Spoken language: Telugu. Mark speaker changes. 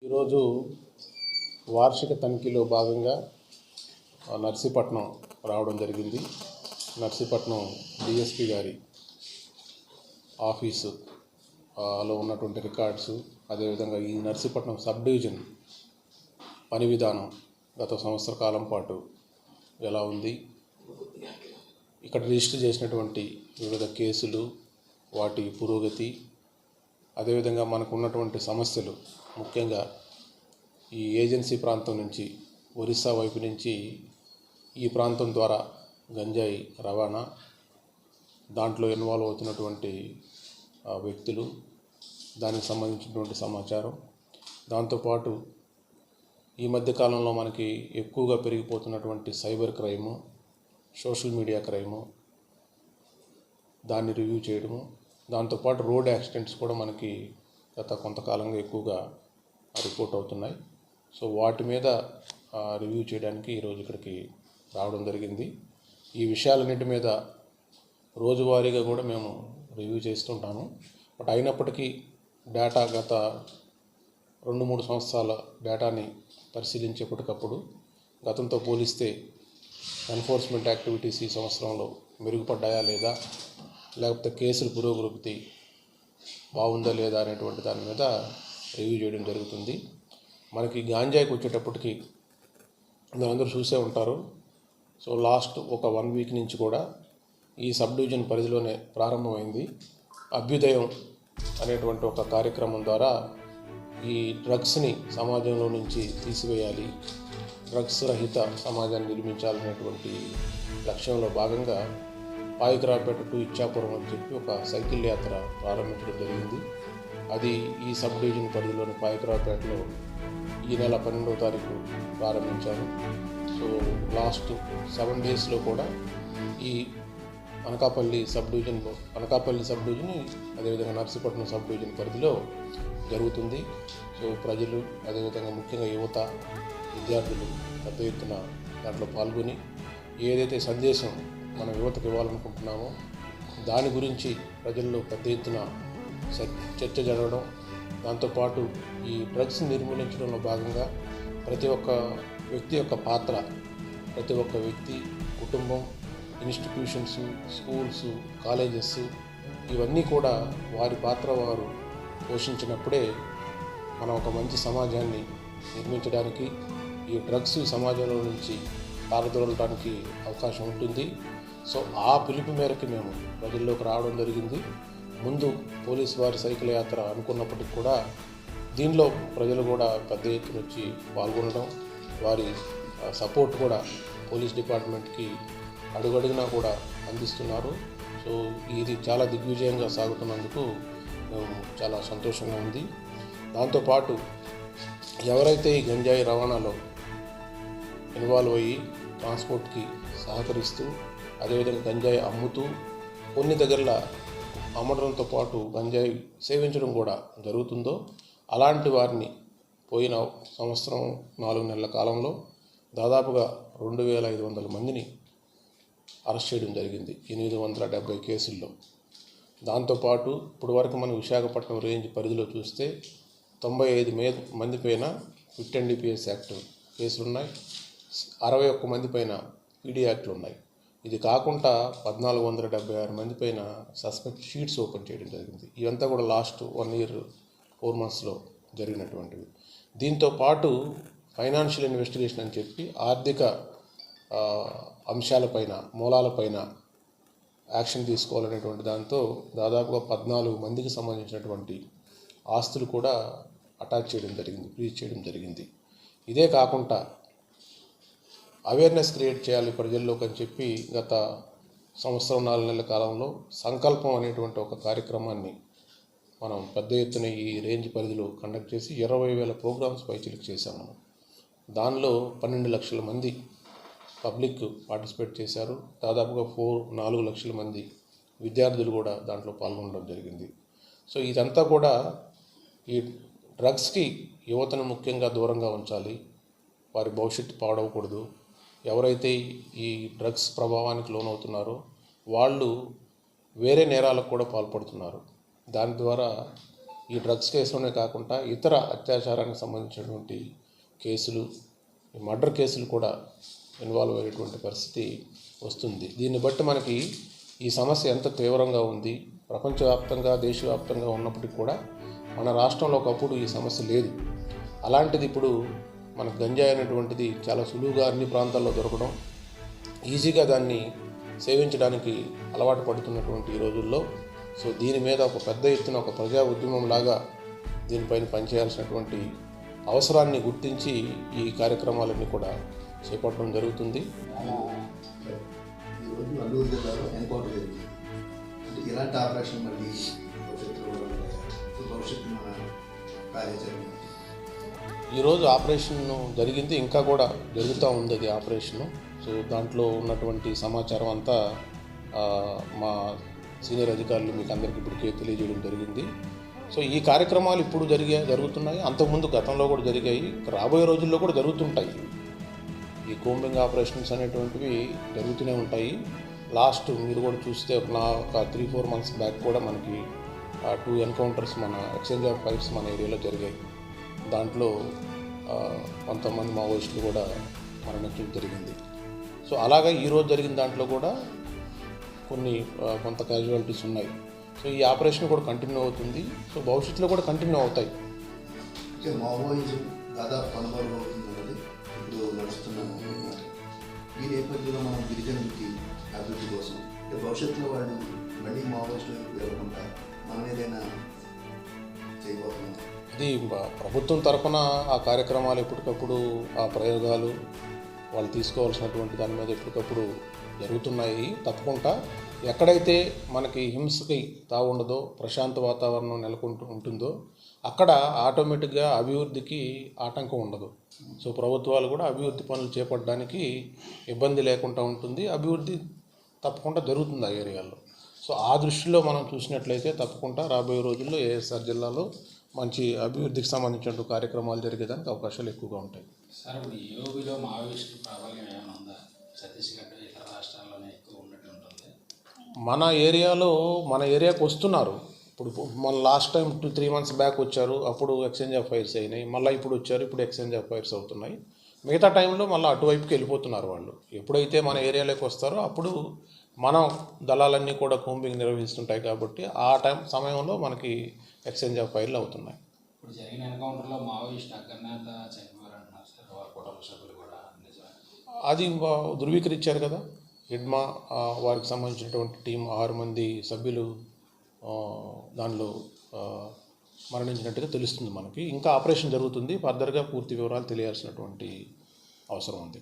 Speaker 1: ఈరోజు వార్షిక తనిఖీలో భాగంగా నర్సీపట్నం రావడం జరిగింది. నర్సీపట్నం డిఎస్పి గారి ఆఫీసులో ఉన్నటువంటి రికార్డ్స్, అదేవిధంగా ఈ నర్సీపట్నం సబ్ డివిజన్ పని విధానం గత సంవత్సర కాలం పాటు ఎలా ఉంది, ఇక్కడ రిజిస్టర్ చేసినటువంటి వివిధ కేసులు, వాటి పురోగతి, అదేవిధంగా మనకు ఉన్నటువంటి సమస్యలు, ముఖ్యంగా ఈ ఏజెన్సీ ప్రాంతం నుంచి, ఒరిస్సా వైపు నుంచి ఈ ప్రాంతం ద్వారా గంజాయి రవాణా, దాంట్లో ఇన్వాల్వ్ అవుతున్నటువంటి వ్యక్తులు, దానికి సంబంధించినటువంటి సమాచారం, దాంతోపాటు ఈ మధ్యకాలంలో మనకి ఎక్కువగా పెరిగిపోతున్నటువంటి cyber crime, social media crime, దాన్ని రివ్యూ చేయడము, దాంతోపాటు రోడ్ యాక్సిడెంట్స్ కూడా మనకి గత కొంతకాలంగా ఎక్కువగా రిపోర్ట్ అవుతున్నాయి. సో వాటి మీద రివ్యూ చేయడానికి ఈరోజు ఇక్కడికి రావడం జరిగింది. ఈ విషయాలన్నిటి మీద రోజువారీగా కూడా మేము రివ్యూ చేస్తుంటాము. బట్ అయినప్పటికీ డేటా గత 2-3 సంవత్సరాల డేటాని పరిశీలించేప్పటికప్పుడు గతంతో పోలిస్తే ఎన్ఫోర్స్మెంట్ యాక్టివిటీస్ ఈ సంవత్సరంలో మెరుగుపడ్డాయా లేదా, లేకపోతే కేసులు పురోగతి బాగుందా లేదా అనేటువంటి దాని మీద రివ్యూ చేయడం జరుగుతుంది. మనకి గాంజాయికి వచ్చేటప్పటికి అందరూ చూసే ఉంటారు. సో లాస్ట్ ఒక 1 వీక్ నుంచి కూడా ఈ సబ్ డివిజన్ పరిధిలోనే ప్రారంభమైంది అభ్యుదయం అనేటువంటి ఒక కార్యక్రమం ద్వారా ఈ డ్రగ్స్ని సమాజంలో నుంచి తీసివేయాలి, డ్రగ్స్ రహిత సమాజాన్ని నిర్మించాలనేటువంటి లక్ష్యంలో భాగంగా పాయికరావుపేట టు ఇచ్చాపురం అని చెప్పి ఒక సైకిల్ యాత్ర ప్రారంభించడం జరిగింది. అది ఈ సబ్ డివిజన్ పరిధిలోని పాయికరావుపేటలో ఈ నెల 12వ తారీఖు ప్రారంభించారు. సో లాస్ట్ 7 డేస్లో కూడా ఈ అనకాపల్లి సబ్ డివిజన్, అదేవిధంగా నర్సీపట్నం సబ్ డివిజన్ పరిధిలో జరుగుతుంది. సో ప్రజలు, అదేవిధంగా ముఖ్యంగా యువత, విద్యార్థులు పెద్ద ఎత్తున దాంట్లో పాల్గొని ఏదైతే సందేశం మనం యువతకు ఇవ్వాలనుకుంటున్నామో దాని గురించి ప్రజల్లో పెద్ద ఎత్తున చర్చ జరగడం, దాంతోపాటు ఈ డ్రగ్స్ నిర్మూలించడంలో భాగంగా ప్రతి ఒక్క వ్యక్తి యొక్క పాత్ర, ప్రతి ఒక్క వ్యక్తి, కుటుంబం, ఇన్స్టిట్యూషన్స్, స్కూల్స్, కాలేజెస్, ఇవన్నీ కూడా వారి పాత్ర వారు పోషించినప్పుడే మనం ఒక మంచి సమాజాన్ని నిర్మించడానికి, ఈ డ్రగ్స్ సమాజంలో నుంచి పారదోలడానికి అవకాశం ఉంటుంది. సో ఆ పిలుపు మేరకు మేము ప్రజల్లోకి రావడం జరిగింది. ముందు పోలీసు వారి సైకిల్ యాత్ర అనుకున్నప్పటికి కూడా దీనిలో ప్రజలు కూడా పెద్ద ఎత్తున వచ్చి పాల్గొనడం, వారి సపోర్ట్ కూడా పోలీస్ డిపార్ట్మెంట్కి అడుగడుగునా కూడా అందిస్తున్నారు. సో ఇది చాలా దిగ్విజయంగా సాగుతున్నందుకు చాలా సంతోషంగా ఉంది. దాంతోపాటు ఎవరైతే ఈ గంజాయి రవాణాలో ఇన్వాల్వ్ అయ్యి ట్రాన్స్పోర్ట్కి సహకరిస్తూ, అదేవిధంగా గంజాయి అమ్ముతూ, కొన్ని దగ్గరలో అమ్మడంతో పాటు గంజాయి సేవించడం కూడా జరుగుతుందో అలాంటి వారిని పోయిన సంవత్సరం 4 నెలల కాలంలో దాదాపుగా 2500 మందిని అరెస్ట్ చేయడం జరిగింది 870 కేసుల్లో. దాంతోపాటు ఇప్పుడు వరకు మనం విశాఖపట్నం రేంజ్ పరిధిలో చూస్తే 95 మంది పైన ఫిట్ అండ్ డిపిఎస్ యాక్ట్ కేసులు ఉన్నాయి, 61 మంది పైన పీడీ యాక్ట్లు ఉన్నాయి. ఇది కాకుండా 1476 మంది పైన సస్పెక్ట్ షీట్స్ ఓపెన్ చేయడం జరిగింది. ఇవంతా కూడా లాస్ట్ 1 year 4 monthsలో జరిగినటువంటివి. దీంతో పాటు ఫైనాన్షియల్ ఇన్వెస్టిగేషన్ అని చెప్పి ఆర్థిక అంశాలపైన, మూలాలపైన యాక్షన్ తీసుకోవాలనేటువంటి దాంతో దాదాపుగా 14 మందికి సంబంధించినటువంటి ఆస్తులు కూడా అటాచ్ చేయడం జరిగింది, ఫ్రీజ్ చేయడం జరిగింది. ఇదే కాకుండా అవేర్నెస్ క్రియేట్ చేయాలి ప్రజల్లోకి అని చెప్పి గత సంవత్సరం 4 నెలల కాలంలో సంకల్పం అనేటువంటి ఒక కార్యక్రమాన్ని మనం పెద్ద ఎత్తున ఈ రేంజ్ పరిధిలో కండక్ట్ చేసి 20,000 ప్రోగ్రామ్స్ పైచిలికి చేశాము. దానిలో 12 లక్షల మంది పబ్లిక్ పార్టిసిపేట్ చేశారు. దాదాపుగా 4 లక్షల మంది విద్యార్థులు కూడా దాంట్లో పాల్గొనడం జరిగింది. సో ఇదంతా కూడా ఈ డ్రగ్స్కి యువతను ముఖ్యంగా దూరంగా ఉంచాలి, వారి భవిష్యత్తు పాడవకూడదు. ఎవరైతే ఈ డ్రగ్స్ ప్రభావానికి లోనవుతున్నారో వాళ్ళు వేరే నేరాలకు కూడా పాల్పడుతున్నారు. దాని ద్వారా ఈ డ్రగ్స్ కేసులోనే కాకుండా ఇతర అత్యాచారానికి సంబంధించినటువంటి కేసులు, మర్డర్ కేసులు కూడా ఇన్వాల్వ్ అయ్యేటువంటి పరిస్థితి వస్తుంది. దీన్ని బట్టి మనకి ఈ సమస్య ఎంత తీవ్రంగా ఉంది, ప్రపంచవ్యాప్తంగా దేశవ్యాప్తంగా ఉన్నప్పటికీ కూడా మన రాష్ట్రంలో ఒకప్పుడు ఈ సమస్య లేదు. అలాంటిది ఇప్పుడు మనకు గంజాయి అనేటువంటిది చాలా సులువుగా అన్ని ప్రాంతాల్లో దొరకడం, ఈజీగా దాన్ని సేవించడానికి అలవాటు పడుతున్నటువంటి ఈ రోజుల్లో దీని మీద ఒక పెద్ద ఎత్తున ఒక ప్రజా ఉద్యమంలాగా దీనిపైన పనిచేయాల్సినటువంటి అవసరాన్ని గుర్తించి ఈ కార్యక్రమాలన్నీ కూడా చేపట్టడం జరుగుతుంది.
Speaker 2: ఈరోజు అల్లూరు జిల్లాలో ఎన్కౌంటర్ జరిగింది. అంటే ఇలాంటి ఆపరేషన్ మళ్ళీ భవిష్యత్తు మన కార్యాచరణ
Speaker 1: ఈరోజు ఆపరేషన్ జరిగింది, ఇంకా కూడా జరుగుతూ ఉంది అది ఆపరేషను. దాంట్లో ఉన్నటువంటి సమాచారం అంతా మా సీనియర్ అధికారులు మీకు అందరికీ ఇప్పటికే తెలియజేయడం జరిగింది. ఈ కార్యక్రమాలు ఇప్పుడు జరుగుతున్నాయి, అంతకుముందు గతంలో కూడా జరిగాయి, రాబోయే రోజుల్లో కూడా జరుగుతుంటాయి. ఈ కోంబింగ్ ఆపరేషన్స్ అనేటువంటివి జరుగుతూనే ఉంటాయి. లాస్ట్ మీరు కూడా చూస్తే ఒక 3-4 months బ్యాక్ కూడా మనకి 2 ఎన్కౌంటర్స్ మన ఎక్స్చేంజ్ ఆఫ్ ఫైర్స్ మన ఏరియాలో జరిగాయి. దాంట్లో కొంతమంది మావోయిస్టులు కూడా మరణించడం జరిగింది. అలాగే ఈరోజు జరిగిన దాంట్లో కూడా కొంత క్యాజువాలిటీస్ ఉన్నాయి. ఈ ఆపరేషన్ కూడా కంటిన్యూ అవుతుంది. భవిష్యత్తులో కూడా కంటిన్యూ అవుతాయి.
Speaker 2: మావోయిజం దాదాపు కనుమరుగవుతుందన్నది ఇప్పుడు నడుస్తున్నాను. ఈ నేపథ్యంలో మనం గిరిజనులకి అభివృద్ధి కోసం భవిష్యత్తులో వాళ్ళు మళ్ళీ మావోయిస్టు వెళ్ళకుండా మనం ఏదైనా చేయబోతున్నాం.
Speaker 1: ఇది ప్రభుత్వం తరఫున ఆ కార్యక్రమాలు ఎప్పటికప్పుడు ఆ ప్రయోగాలు వాళ్ళు తీసుకోవాల్సినటువంటి దాని మీద ఎప్పటికప్పుడు జరుగుతున్నాయి. తప్పకుండా ఎక్కడైతే మనకి హింసకి తావుండదో, ప్రశాంత వాతావరణం నెలకొంటూ ఉంటుందో అక్కడ ఆటోమేటిక్గా అభివృద్ధికి ఆటంకం ఉండదు. ప్రభుత్వాలు కూడా అభివృద్ధి పనులు చేపట్టడానికి ఇబ్బంది లేకుండా ఉంటుంది, అభివృద్ధి తప్పకుండా జరుగుతుంది ఆ ఏరియాలో. ఆ దృష్టిలో మనం చూసినట్లయితే తప్పకుండా రాబోయే రోజుల్లో ఏఎస్ఆర్ జిల్లాలో మంచి అభివృద్ధికి సంబంధించిన కార్యక్రమాలు జరిగేదానికి అవకాశాలు ఎక్కువగా ఉంటాయి.
Speaker 3: సార్, ఇప్పుడు యోగిలో మావోయిస్టు ప్రాబల్యం ఏమైనా ఉందా? ఛత్తీస్గఢ్ ఇతర రాష్ట్రాల్లోనే ఎక్కువ ఉన్నట్టు ఉంటుంది.
Speaker 1: మన ఏరియాకు వస్తున్నారు. ఇప్పుడు మన లాస్ట్ టైం 2-3 months బ్యాక్ వచ్చారు, అప్పుడు ఎక్స్చేంజ్ ఆఫ్ ఫైర్స్ అయినాయి. మళ్ళీ ఇప్పుడు వచ్చారు, ఇప్పుడు ఎక్స్చేంజ్ ఆఫ్ ఫైర్స్ అవుతున్నాయి. మిగతా టైంలో మళ్ళీ అటువైపుకి వెళ్ళిపోతున్నారు వాళ్ళు. ఎప్పుడైతే మన ఏరియాలోకి వస్తారో అప్పుడు మనం దళాలన్నీ కూడా కూంబింగ్ నిర్వహిస్తుంటాయి కాబట్టి ఆ సమయంలో మనకి ఎక్స్చేంజ్ ఆఫ్ ఫైర్లు అవుతున్నాయి.
Speaker 3: ఇప్పుడు జరిగిన ఎన్కౌంటర్లో మావోయిస్ట్ అగ్రనేత చనిపోయారంటున్నారు సార్, వారి కుటుంబ సభ్యులు కూడా నిజమే?
Speaker 1: అది ధృవీకరించారు కదా. హిడ్మా వారికి సంబంధించినటువంటి టీం 6 మంది సభ్యులు దానిలో మరణించినట్టుగా తెలుస్తుంది మనకి. ఇంకా ఆపరేషన్ జరుగుతుంది, ఫర్దర్గా పూర్తి వివరాలు తెలియాల్సినటువంటి అవసరం ఉంది.